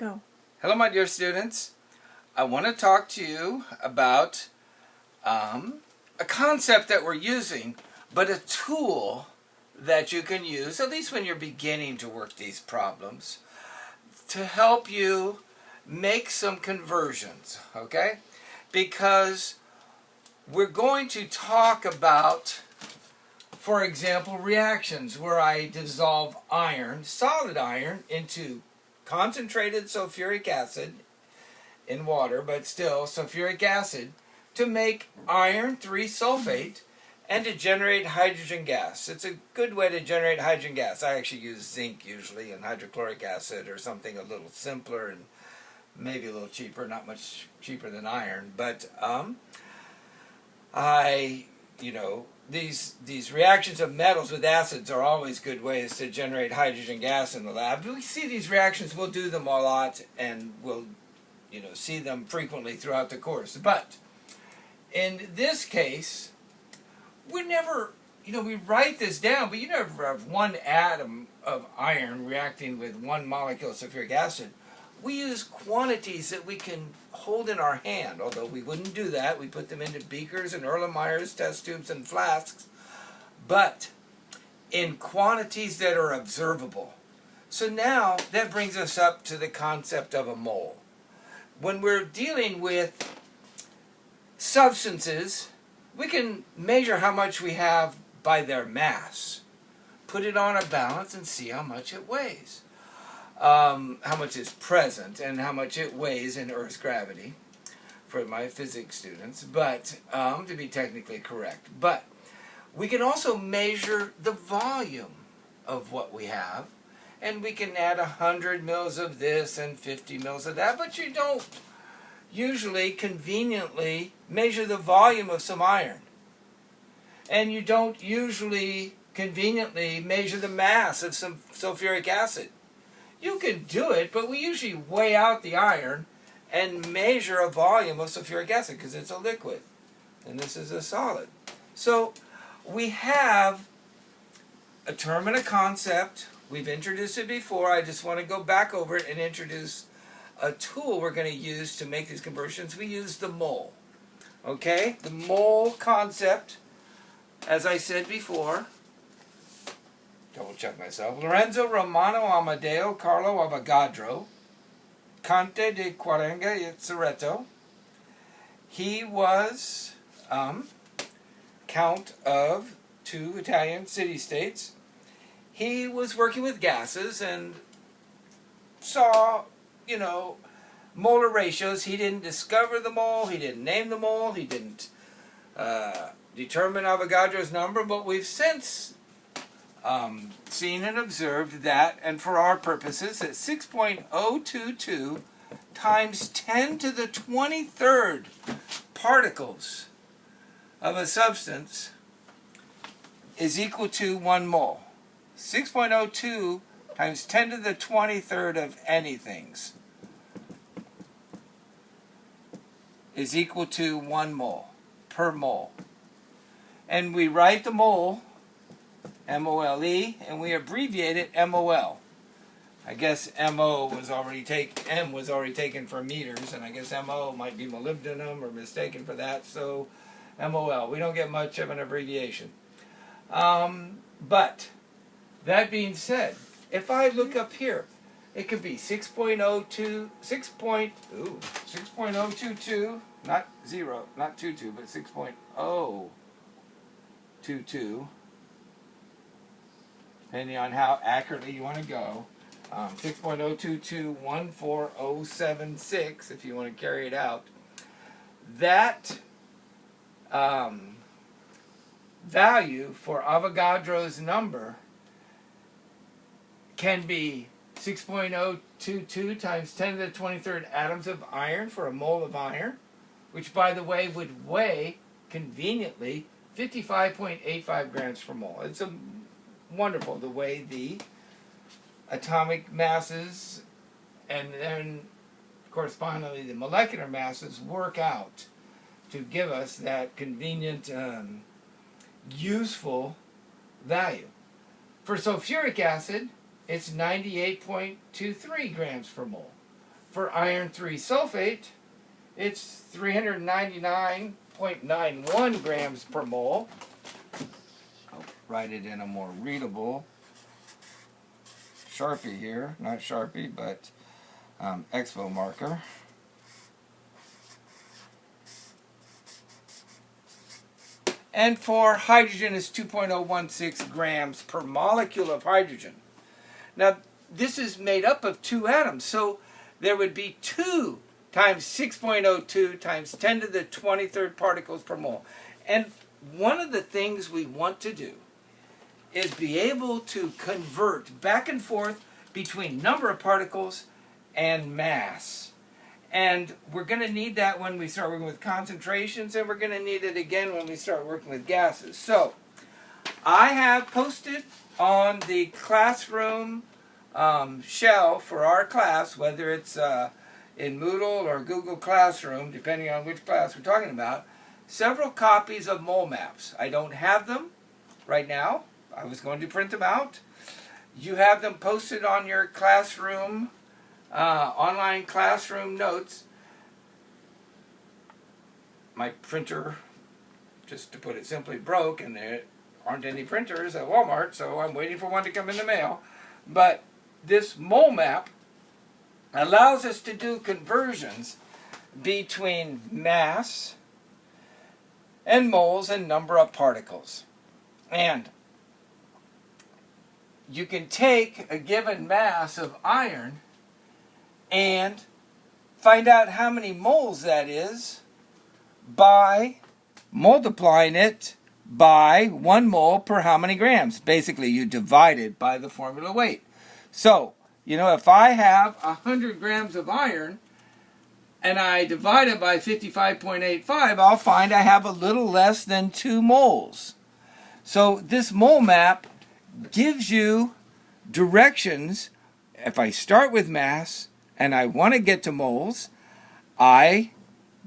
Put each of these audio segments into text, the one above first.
Go. Hello, my dear students. I want to talk to you about a concept that we're using, but a tool that you can use, at least when you're beginning to work these problems, to help you make some conversions, okay? Because we're going to talk about, for example, reactions where I dissolve iron, solid iron, into concentrated sulfuric acid in water, but still sulfuric acid, to make iron 3 sulfate and to generate hydrogen gas. It's a good way to generate hydrogen gas. I actually use zinc usually and hydrochloric acid or something a little simpler and maybe a little cheaper, not much cheaper than iron, but these reactions of metals with acids are always good ways to generate hydrogen gas in the lab. We see these reactions, we'll do them a lot, and we'll see them frequently throughout the course. But in this case, we never, we write this down, but you never have one atom of iron reacting with one molecule of sulfuric acid. We use quantities that we can hold in our hand, although we wouldn't do that. We put them into beakers and Erlenmeyer's test tubes and flasks, but in quantities that are observable. So now that brings us up to the concept of a mole. When we're dealing with substances, we can measure how much we have by their mass, put it on a balance and see how much it weighs. How much is present and how much it weighs in Earth's gravity for my physics students, but to be technically correct. But we can also measure the volume of what we have, and we can add 100 mils of this and 50 mils of that, but you don't usually conveniently measure the volume of some iron. And you don't usually conveniently measure the mass of some sulfuric acid. You can do it, but we usually weigh out the iron and measure a volume of sulfuric acid because it's a liquid and this is a solid. So we have a term and a concept. We've introduced it before. I just want to go back over it and introduce a tool we're going to use to make these conversions. We use the mole. Okay? The mole concept, as I said before, double check myself. Lorenzo Romano Amadeo Carlo Avogadro, Conte de Quarenga y Cerreto. He was Count of 2 Italian city-states. He was working with gases and saw, molar ratios. He didn't discover the mole. He didn't name the mole. He didn't determine Avogadro's number, but we've since seen and observed that, and for our purposes, that 6.022 times 10 to the 23rd particles of a substance is equal to 1 mole. 6.02 times 10 to the 23rd of anything's is equal to 1 mole per mole. And we write the mole M-O-L-E, and we abbreviate it M-O-L. I guess M-O was already M was already taken for meters, and I guess M-O might be molybdenum or mistaken for that, so M-O-L. We don't get much of an abbreviation. But that being said, if I look up here, it could be 6.022, not 0, not 22, but 6.022. Depending on how accurately you want to go. 6.0221476, if you want to carry it out. That value for Avogadro's number can be 6.022 times 10 to the 23rd atoms of iron for a mole of iron, which, by the way, would weigh, conveniently, 55.85 grams per mole. It's wonderful the way the atomic masses and then correspondingly the molecular masses work out to give us that convenient, useful value. For sulfuric acid, it's 98.23 grams per mole. for iron 3 sulfate, it's 399.91 grams per mole. I'll write it in a more readable Sharpie here, not Sharpie, but Expo marker. And for hydrogen is 2.016 grams per molecule of hydrogen. Now, this is made up of 2 atoms, so there would be 2 times 6.02 times 10 to the 23rd particles per mole. And one of the things we want to do is be able to convert back and forth between number of particles and mass. And we're going to need that when we start working with concentrations, and we're going to need it again when we start working with gases. So, I have posted on the classroom shell for our class, whether it's in Moodle or Google Classroom, depending on which class we're talking about, several copies of mole maps. I don't have them right now. I was going to print them out. You have them posted on your classroom online classroom notes. My printer, just to put it simply, broke, and there aren't any printers at Walmart, so I'm waiting for one to come in the mail. But this mole map allows us to do conversions between mass and moles and number of particles. And you can take a given mass of iron and find out how many moles that is by multiplying it by 1 mole per how many grams. Basically, you divide it by the formula weight. So, if I have 100 grams of iron and I divide it by 55.85, I'll find I have a little less than 2 moles. So this mole map gives you directions. If I start with mass and I want to get to moles, I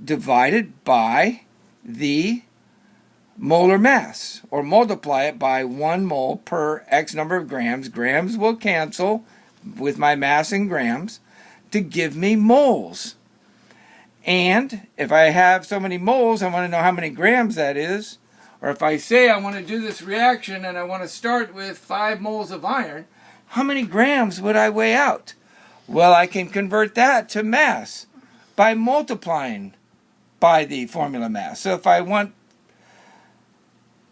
divide it by the molar mass, or multiply it by 1 mole per X number of grams. Grams will cancel with my mass in grams to give me moles. And if I have so many moles, I want to know how many grams that is. Or if I say I want to do this reaction and I want to start with 5 moles of iron, how many grams would I weigh out? Well, I can convert that to mass by multiplying by the formula mass. So if I want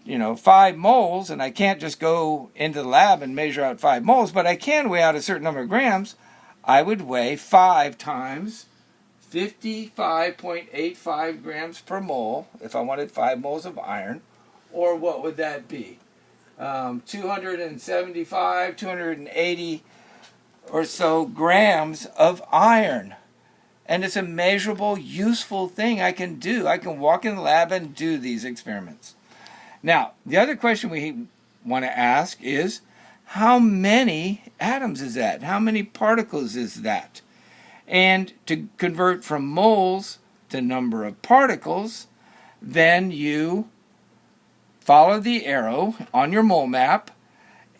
5 moles, and I can't just go into the lab and measure out 5 moles, but I can weigh out a certain number of grams, I would weigh 5 times 55.85 grams per mole if I wanted 5 moles of iron. Or what would that be? 275, 280 or so grams of iron. And it's a measurable, useful thing I can do. I can walk in the lab and do these experiments. Now, the other question we want to ask is, how many atoms is that? How many particles is that? And to convert from moles to number of particles, then you follow the arrow on your mole map,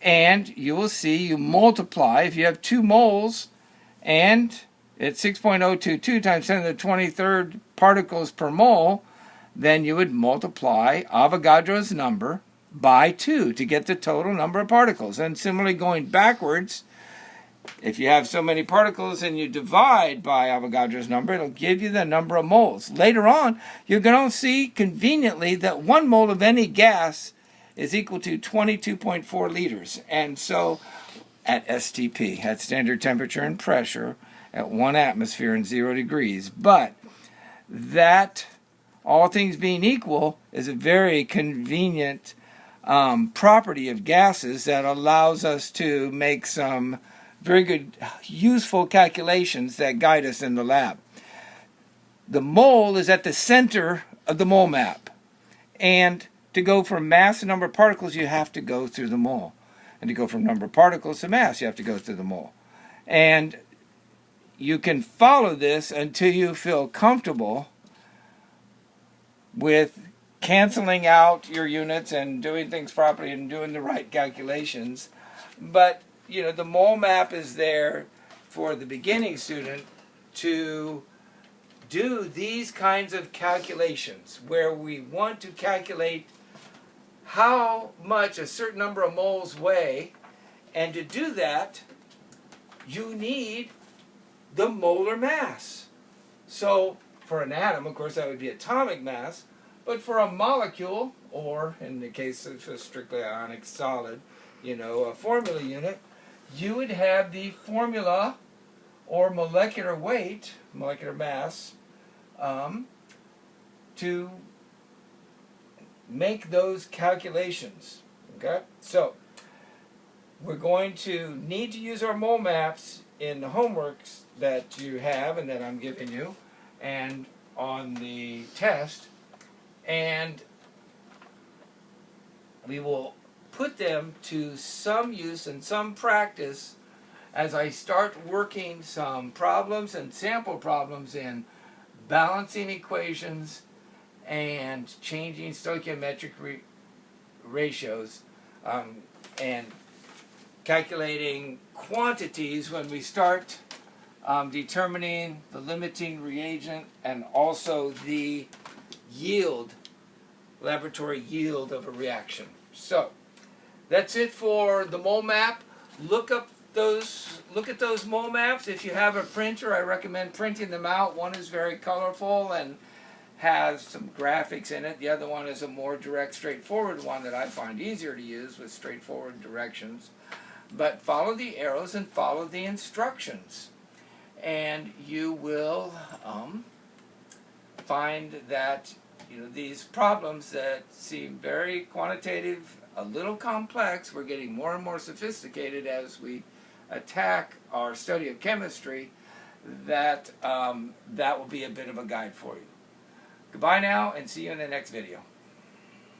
and you will see you multiply. If you have 2 moles, and it's 6.022 times 10 to the 23rd particles per mole, then you would multiply Avogadro's number by 2 to get the total number of particles. And similarly, going backwards, if you have so many particles and you divide by Avogadro's number, it'll give you the number of moles. Later on, you're going to see conveniently that 1 mole of any gas is equal to 22.4 liters. And so at STP, at standard temperature and pressure, at 1 atmosphere and 0 degrees. But that, all things being equal, is a very convenient property of gases that allows us to make some very good, useful calculations that guide us in the lab. The mole is at the center of the mole map. And to go from mass to number of particles, you have to go through the mole. And to go from number of particles to mass, you have to go through the mole. And you can follow this until you feel comfortable with canceling out your units and doing things properly and doing the right calculations. But the mole map is there for the beginning student to do these kinds of calculations where we want to calculate how much a certain number of moles weigh, and to do that you need the molar mass. So for an atom, of course, that would be atomic mass, but for a molecule, or in the case of a strictly ionic solid, a formula unit, you would have the formula or molecular weight, molecular mass, to make those calculations. Okay? So we're going to need to use our mole maps in the homeworks that you have and that I'm giving you, and on the test, and we will put them to some use and some practice as I start working some problems and sample problems in balancing equations and changing stoichiometric ratios, and calculating quantities when we start determining the limiting reagent and also the yield, laboratory yield of a reaction. So that's it for the mole map. Look at those mole maps. If you have a printer, I recommend printing them out. One is very colorful and has some graphics in it. The other one is a more direct, straightforward one that I find easier to use with straightforward directions. But follow the arrows and follow the instructions, and you will find that these problems that seem very quantitative, a little complex, we're getting more and more sophisticated as we attack our study of chemistry, that will be a bit of a guide for you. Goodbye now, and see you in the next video.